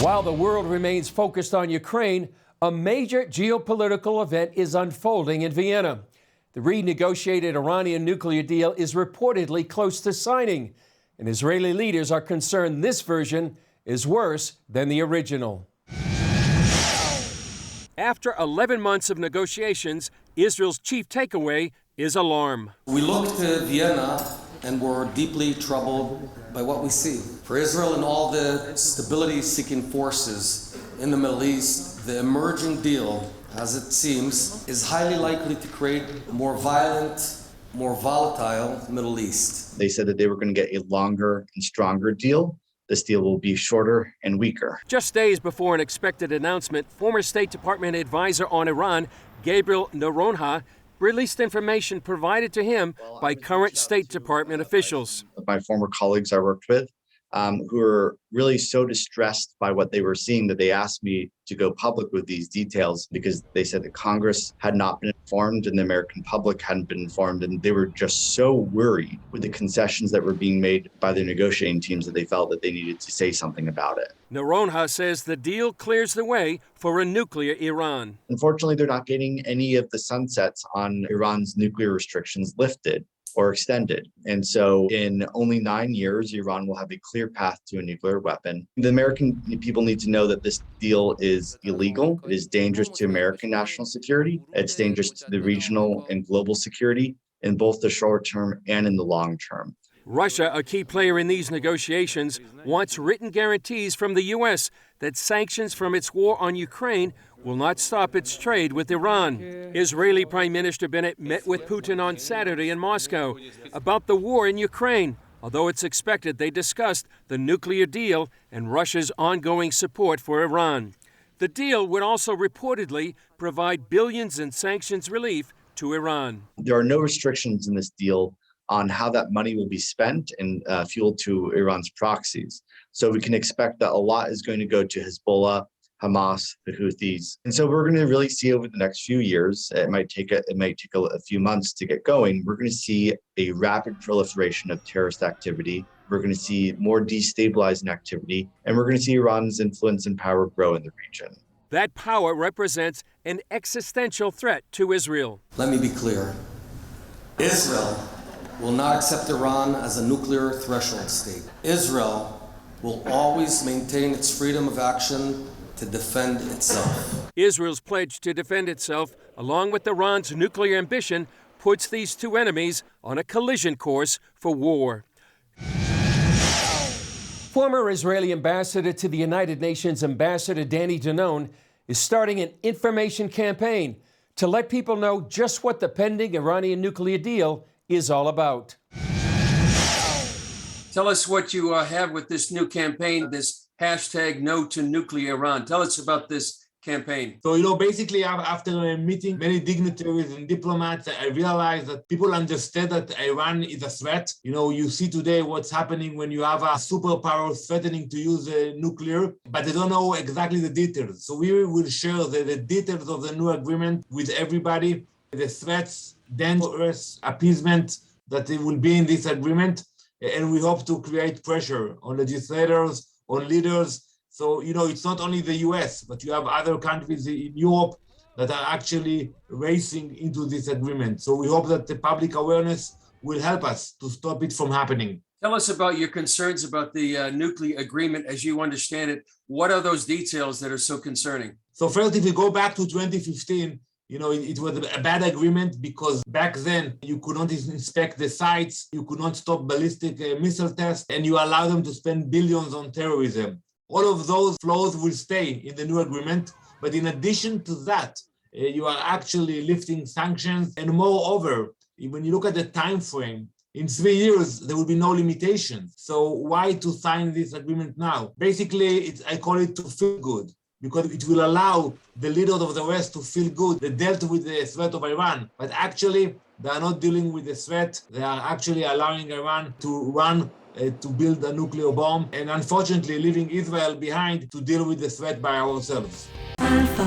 While the world remains focused on Ukraine, a major geopolitical event is unfolding in Vienna. The renegotiated Iranian nuclear deal is reportedly close to signing, and Israeli leaders are concerned this version is worse than the original. After 11 months of negotiations, Israel's chief takeaway is alarm. We look to Vienna and we're deeply troubled by what we see. For Israel and all the stability-seeking forces in the Middle East, the emerging deal, as it seems, is highly likely to create a more violent, more volatile Middle East. They said that they were going to get a longer and stronger deal. This deal will be shorter and weaker. Just days before an expected announcement, former State Department advisor on Iran, Gabriel Noronha, released information provided to him by current State Department officials. My former colleagues I worked with, who were really so distressed by what they were seeing that they asked me to go public with these details because they said that Congress had not been informed and the American public hadn't been informed, and they were just so worried with the concessions that were being made by the negotiating teams that they felt that they needed to say something about it. Noronha says the deal clears the way for a nuclear Iran. Unfortunately, they're not getting any of the sunsets on Iran's nuclear restrictions lifted or extended. And so in only 9 years, Iran will have a clear path to a nuclear weapon. The American people need to know that this deal is illegal. It is dangerous to American national security. It's dangerous to the regional and global security in both the short term and in the long term. Russia, a key player in these negotiations, wants written guarantees from the U.S. that sanctions from its war on Ukraine will not stop its trade with Iran. Israeli Prime Minister Bennett met with Putin on Saturday in Moscow about the war in Ukraine, although it's expected they discussed the nuclear deal and Russia's ongoing support for Iran. The deal would also reportedly provide billions in sanctions relief to Iran. There are no restrictions in this deal on how that money will be spent and fueled to Iran's proxies. So we can expect that a lot is going to go to Hezbollah, Hamas, the Houthis. And so we're going to really see over the next few years, it might take a few months to get going, we're going to see a rapid proliferation of terrorist activity. We're going to see more destabilizing activity, and we're going to see Iran's influence and power grow in the region. That power represents an existential threat to Israel. Let me be clear. Israel will not accept Iran as a nuclear threshold state. Israel will always maintain its freedom of action to defend itself. Israel's pledge to defend itself, along with Iran's nuclear ambition, puts these two enemies on a collision course for war. Former Israeli ambassador to the United Nations, Ambassador Danny Danon, is starting an information campaign to let people know just what the pending Iranian nuclear deal is all about. Tell us what you have with this new campaign, this hashtag No to Nuclear Iran. Tell us about this campaign. So, basically after meeting many dignitaries and diplomats, I realized that people understand that Iran is a threat. You see today what's happening when you have a superpower threatening to use nuclear, but they don't know exactly the details. So we will share the details of the new agreement with everybody, the threats, dangerous appeasement that will be in this agreement. And we hope to create pressure on legislators, on leaders. So, it's not only the US, but you have other countries in Europe that are actually racing into this agreement. So we hope that the public awareness will help us to stop it from happening. Tell us about your concerns about the nuclear agreement as you understand it. What are those details that are so concerning? So first, if we go back to 2015, it was a bad agreement because back then you could not inspect the sites, you could not stop ballistic missile tests, and you allow them to spend billions on terrorism. All of those flaws will stay in the new agreement. But in addition to that, you are actually lifting sanctions. And moreover, when you look at the time frame, in 3 years, there will be no limitation. So why to sign this agreement now? Basically, I call it to feel good, because it will allow the leaders of the West to feel good. They dealt with the threat of Iran, but actually they are not dealing with the threat. They are actually allowing Iran to run to build a nuclear bomb, and unfortunately leaving Israel behind to deal with the threat by ourselves. Alpha